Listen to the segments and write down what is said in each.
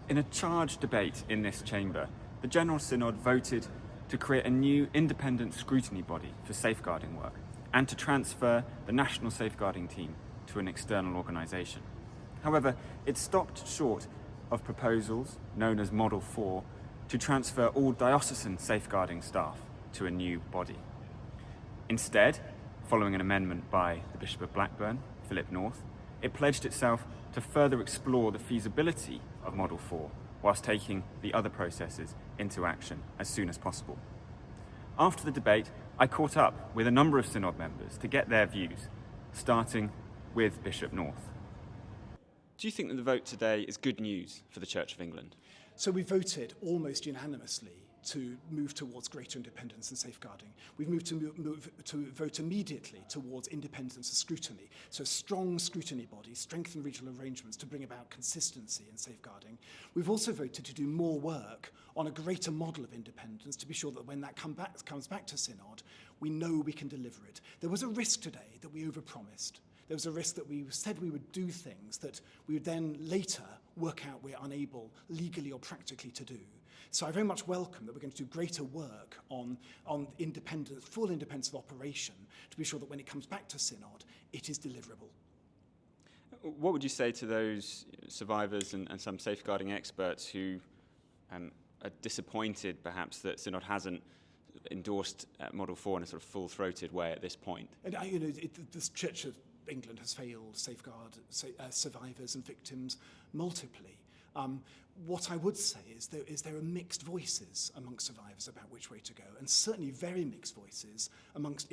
In a charged debate in this chamber, the General Synod voted to create a new independent scrutiny body for safeguarding work and to transfer the national safeguarding team to an external organisation. However, it stopped short of proposals, known as Model 4, to transfer all diocesan safeguarding staff to a new body. Instead, following an amendment by the Bishop of Blackburn, Philip North, it pledged itself to further explore the feasibility of Model 4 whilst taking the other processes into action as soon as possible. After the debate, I caught up with a number of Synod members to get their views, starting with Bishop North. Do you think that the vote today is good news for the Church of England? So we voted almost unanimously to move towards greater independence and safeguarding. We've moved to vote immediately towards independence and scrutiny. So a strong scrutiny body, strengthen regional arrangements to bring about consistency in safeguarding. We've also voted to do more work on a greater model of independence to be sure that when that comes back to Synod, we know we can deliver it. There was a risk today that we overpromised. There was a risk that we said we would do things that we would then later work out we're unable legally or practically to do. So I very much welcome that we're going to do greater work on independence, full independence of operation, to be sure that when it comes back to Synod, it is deliverable. What would you say to those survivors and some safeguarding experts who are disappointed, perhaps, that Synod hasn't endorsed Model 4 in a sort of full-throated way at this point? And the Church of England has failed safeguard survivors and victims multiply. What I would say is there are mixed voices amongst survivors about which way to go, and certainly very mixed voices amongst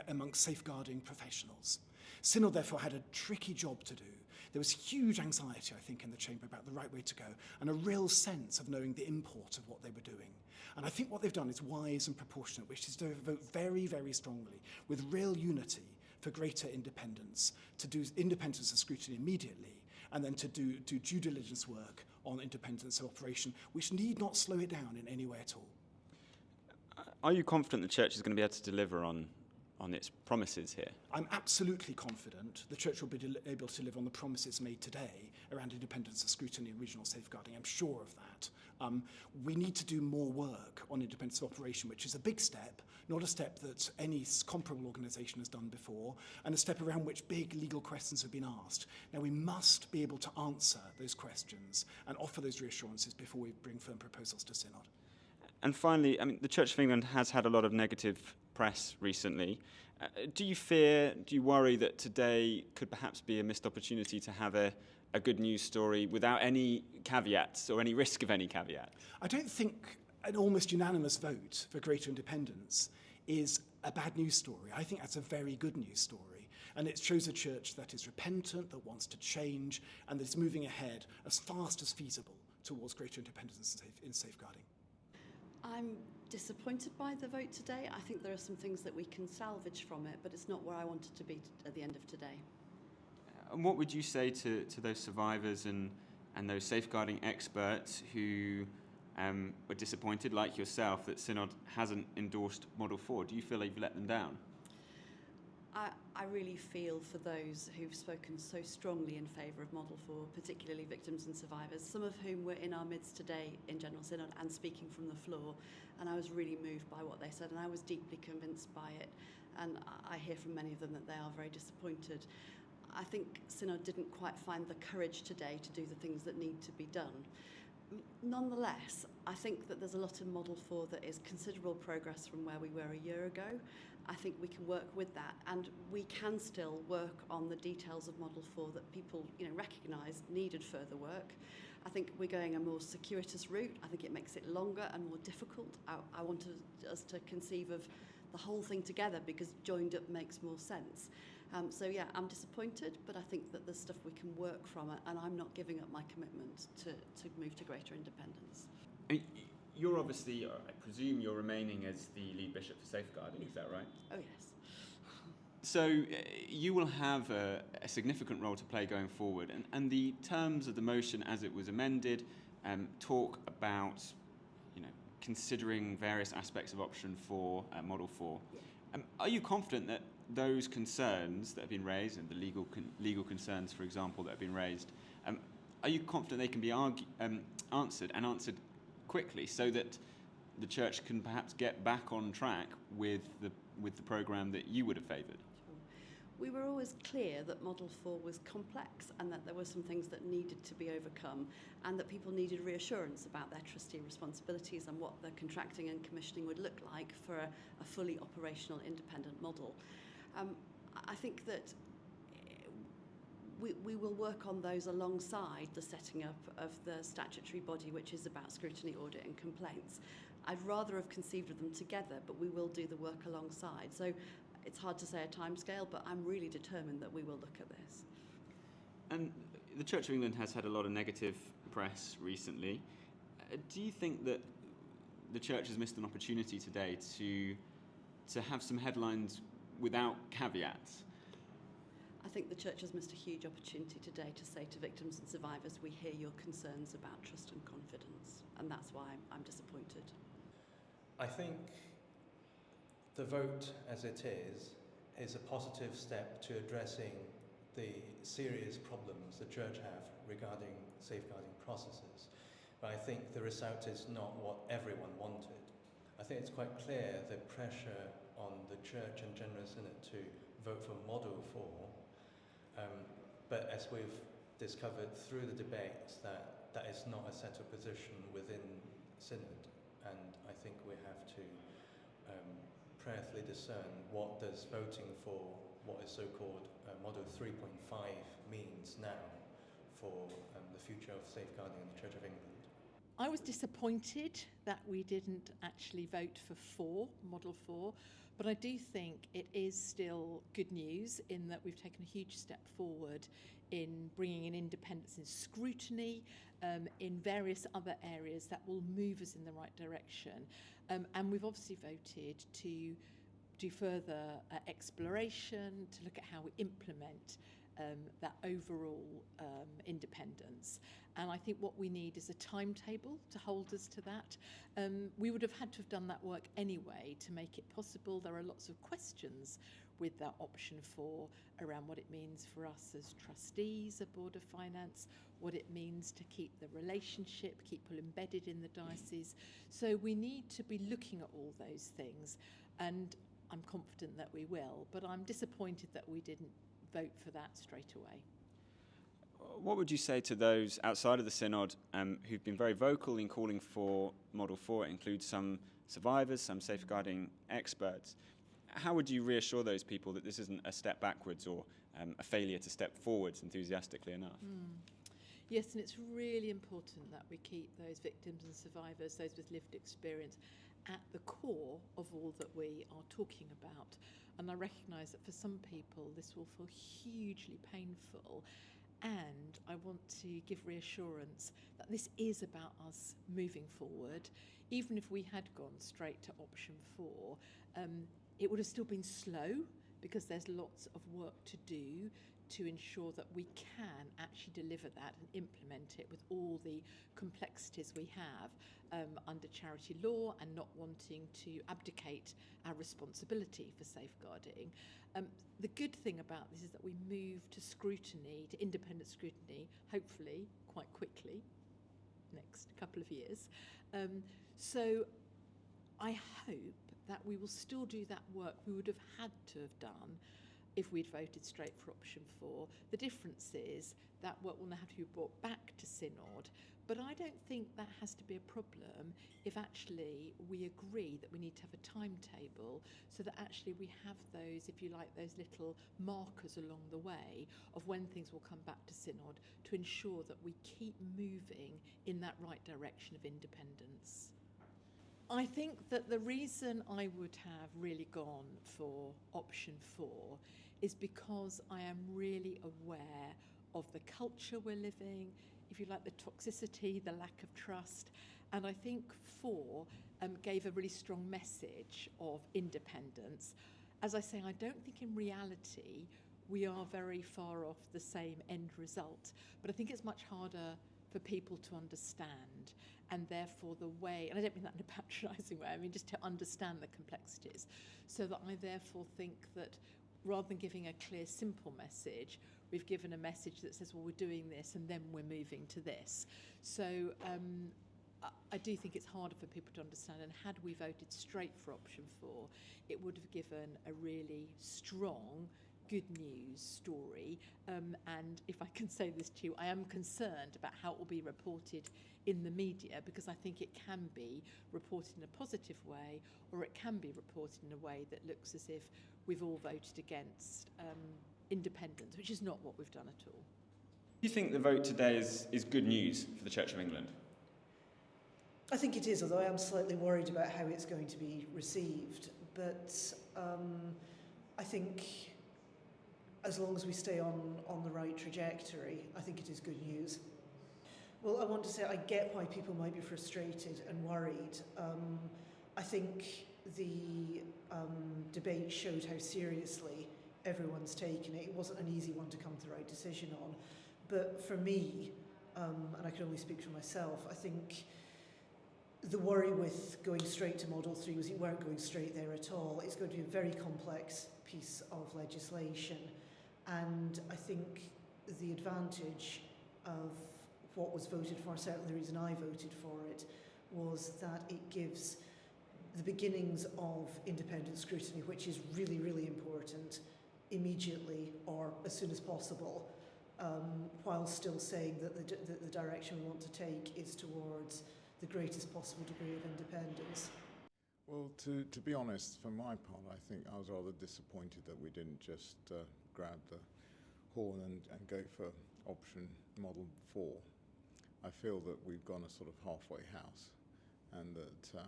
amongst safeguarding professionals. Synod therefore had a tricky job to do. There was huge anxiety, I think, in the chamber about the right way to go, and a real sense of knowing the import of what they were doing. And I think what they've done is wise and proportionate, which is to vote very, very strongly, with real unity, for greater independence, to do independence and scrutiny immediately, and then to do due diligence work on independence of operation, which need not slow it down in any way at all. Are you confident the Church is going to be able to deliver on its promises here? I'm absolutely confident the Church will be able to live on the promises made today around independence of scrutiny and regional safeguarding. I'm sure of that. We need to do more work on independence of operation, which is a big step, not a step that any comparable organisation has done before, and a step around which big legal questions have been asked. Now, we must be able to answer those questions and offer those reassurances before we bring firm proposals to Synod. And finally, the Church of England has had a lot of negative press recently. Do you worry that today could perhaps be a missed opportunity to have a good news story without any caveats or any risk of any caveat? I don't think an almost unanimous vote for greater independence is a bad news story. I think that's a very good news story. And it shows a church that is repentant, that wants to change, and that is moving ahead as fast as feasible towards greater independence in safeguarding. I'm disappointed by the vote today. I think there are some things that we can salvage from it, but it's not where I wanted to be at the end of today. And what would you say to those survivors and those safeguarding experts who were disappointed, like yourself, that Synod hasn't endorsed Model 4? Do you feel like you've let them down? I really feel for those who've spoken so strongly in favour of Model 4, particularly victims and survivors, some of whom were in our midst today in General Synod and speaking from the floor, and I was really moved by what they said, and I was deeply convinced by it, and I hear from many of them that they are very disappointed. I think Synod didn't quite find the courage today to do the things that need to be done. Nonetheless, I think that there's a lot in Model 4 that is considerable progress from where we were a year ago. I think we can work with that, and we can still work on the details of Model 4 that people recognise needed further work. I think we're going a more circuitous route. I think it makes it longer and more difficult. I wanted us to conceive of the whole thing together because joined up makes more sense. So yeah, I'm disappointed, but I think that there's stuff we can work from it, and I'm not giving up my commitment to move to greater independence. You're obviously, I presume you're remaining as the lead bishop for safeguarding, is that right? Oh yes. So you will have a significant role to play going forward, and the terms of the motion as it was amended talk about considering various aspects of option 4, Model 4. Yeah. Are you confident that those concerns that have been raised, and the legal concerns, for example, that have been raised, are you confident they can be answered quickly, so that the church can perhaps get back on track with the programme that you would have favoured? We were always clear that Model 4 was complex and that there were some things that needed to be overcome, and that people needed reassurance about their trustee responsibilities and what the contracting and commissioning would look like for a fully operational independent model. I think that we will work on those alongside the setting up of the statutory body, which is about scrutiny, audit and complaints. I'd rather have conceived of them together, but we will do the work alongside. So it's hard to say a timescale, but I'm really determined that we will look at this. And the Church of England has had a lot of negative press recently. Do you think that the Church has missed an opportunity today to have some headlines without caveats? I think the Church has missed a huge opportunity today to say to victims and survivors, we hear your concerns about trust and confidence, and that's why I'm disappointed. I think the vote as it is a positive step to addressing the serious problems the Church have regarding safeguarding processes. But I think the result is not what everyone wanted. I think it's quite clear the pressure on the Church and General Synod to vote for Model 4, but as we've discovered through the debates, that is not a settled position within Synod, and I think we have to prayerfully discern what does voting for what is so-called Model 3.5 means now for the future of safeguarding in the Church of England. I was disappointed that we didn't actually vote for Model 4, but I do think it is still good news in that we've taken a huge step forward in bringing in independence in scrutiny, in various other areas that will move us in the right direction. And we've obviously voted to do further exploration, to look at how we implement that overall independence. And I think what we need is a timetable to hold us to that. We would have had to have done that work anyway to make it possible. There are lots of questions with that option 4 around what it means for us as trustees of Board of Finance, what it means to keep the relationship, keep people embedded in the diocese. So we need to be looking at all those things, and I'm confident that we will, but I'm disappointed that we didn't vote for that straight away. What would you say to those outside of the Synod who've been very vocal in calling for Model 4? It includes some survivors, some safeguarding experts. How would you reassure those people that this isn't a step backwards or a failure to step forwards enthusiastically enough? Yes, and it's really important that we keep those victims and survivors, those with lived experience, at the core of all that we are talking about. And I recognise that for some people this will feel hugely painful, and I want to give reassurance that this is about us moving forward. Even if we had gone straight to option 4, it would have still been slow, because there's lots of work to do to ensure that we can actually deliver that and implement it with all the complexities we have under charity law, and not wanting to abdicate our responsibility for safeguarding. The good thing about this is that we move to scrutiny, to independent scrutiny, hopefully quite quickly, next couple of years. So I hope that we will still do that work we would have had to have done if we'd voted straight for option 4. The difference is that work will now have to be brought back to Synod, but I don't think that has to be a problem if actually we agree that we need to have a timetable, so that actually we have those, if you like, those little markers along the way of when things will come back to Synod, to ensure that we keep moving in that right direction of independence. I think that the reason I would have really gone for option 4 is because I am really aware of the culture we're living, if you like, the toxicity, the lack of trust. And I think 4 gave a really strong message of independence. As I say, I don't think in reality we are very far off the same end result, but I think it's much harder for people to understand, and therefore the way, and I don't mean that in a patronising way, I mean just to understand the complexities, so that I therefore think that rather than giving a clear, simple message, we've given a message that says, well, we're doing this and then we're moving to this. So I do think it's harder for people to understand, and had we voted straight for option 4, it would have given a really strong good news story, and if I can say this to you, I am concerned about how it will be reported in the media, because I think it can be reported in a positive way, or it can be reported in a way that looks as if we've all voted against independence, which is not what we've done at all. Do you think the vote today is good news for the Church of England? I think it is, although I am slightly worried about how it's going to be received. But I think as long as we stay on the right trajectory, I think it is good news. Well, I want to say I get why people might be frustrated and worried. I think the debate showed how seriously everyone's taken it. It wasn't an easy one to come to the right decision on. But for me, and I can only speak for myself, I think the worry with going straight to Model 3 was you weren't going straight there at all. It's going to be a very complex piece of legislation. And I think the advantage of what was voted for, certainly the reason I voted for it, was that it gives the beginnings of independent scrutiny, which is really, really important, immediately or as soon as possible, while still saying that the direction we want to take is towards the greatest possible degree of independence. Well, to be honest, for my part, I think I was rather disappointed that we didn't just grab the horn and go for option Model 4. I feel that we've gone a sort of halfway house, and that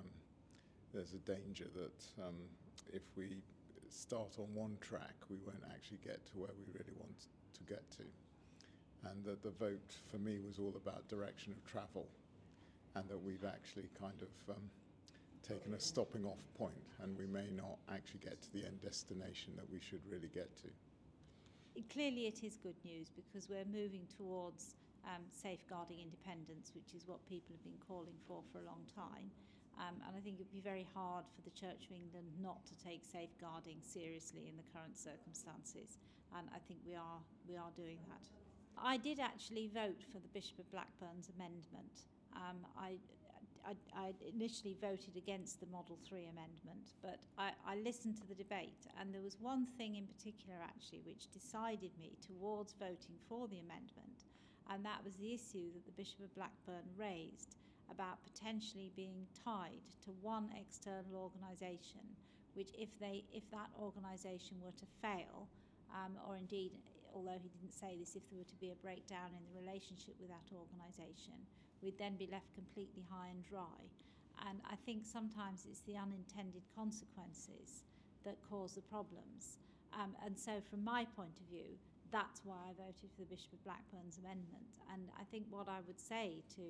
there's a danger that if we start on one track, we won't actually get to where we really want to get to. And that the vote for me was all about direction of travel, and that we've actually kind of taken a stopping off point, and we may not actually get to the end destination that we should really get to. Clearly it is good news, because we're moving towards safeguarding independence, which is what people have been calling for a long time. And I think it would be very hard for the Church of England not to take safeguarding seriously in the current circumstances. And I think we are doing that. I did actually vote for the Bishop of Blackburn's amendment. I initially voted against the Model 3 amendment, but I listened to the debate, and there was one thing in particular actually which decided me towards voting for the amendment, and that was the issue that the Bishop of Blackburn raised about potentially being tied to one external organisation, which if that organisation were to fail, or indeed, although he didn't say this, if there were to be a breakdown in the relationship with that organisation, we'd then be left completely high and dry. And I think sometimes it's the unintended consequences that cause the problems. And so from my point of view, that's why I voted for the Bishop of Blackburn's amendment. And I think what I would say to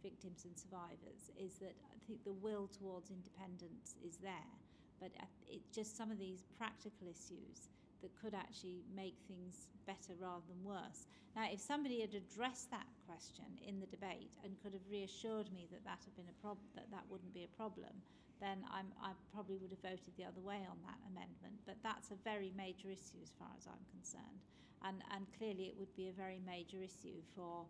victims and survivors is that I think the will towards independence is there, but it's just some of these practical issues that could actually make things better rather than worse. Now, if somebody had addressed that question in the debate and could have reassured me that that had been a problem, that wouldn't be a problem, then I probably would have voted the other way on that amendment. But that's a very major issue as far as I'm concerned, and clearly it would be a very major issue for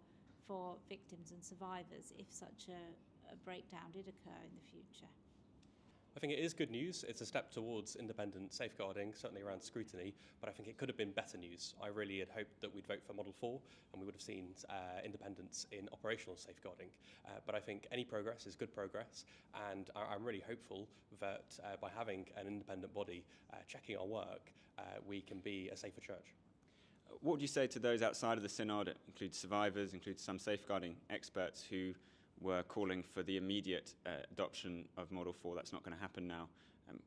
victims and survivors if such a breakdown did occur in the future. I think it is good news. It's a step towards independent safeguarding, certainly around scrutiny, but I think it could have been better news. I really had hoped that we'd vote for Model 4 and we would have seen independence in operational safeguarding. But I think any progress is good progress, and I'm really hopeful that by having an independent body checking our work, we can be a safer church. What would you say to those outside of the Synod? It includes survivors, includes some safeguarding experts who were calling for the immediate adoption of Model 4. That's not going to happen now.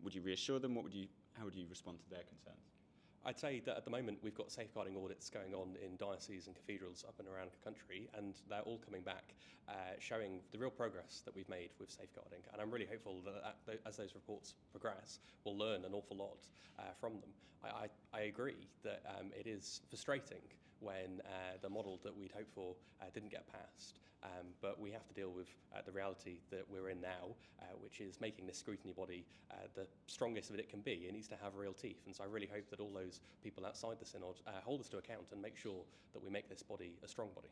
Would you reassure them? How would you respond to their concerns? I'd say that at the moment we've got safeguarding audits going on in dioceses and cathedrals up and around the country, and they're all coming back showing the real progress that we've made with safeguarding. And I'm really hopeful that as those reports progress, we'll learn an awful lot from them. I agree that it is frustrating when the model that we'd hoped for didn't get passed. But we have to deal with the reality that we're in now, which is making this scrutiny body the strongest that it can be. It needs to have real teeth. And so I really hope that all those people outside the Synod hold us to account and make sure that we make this body a strong body.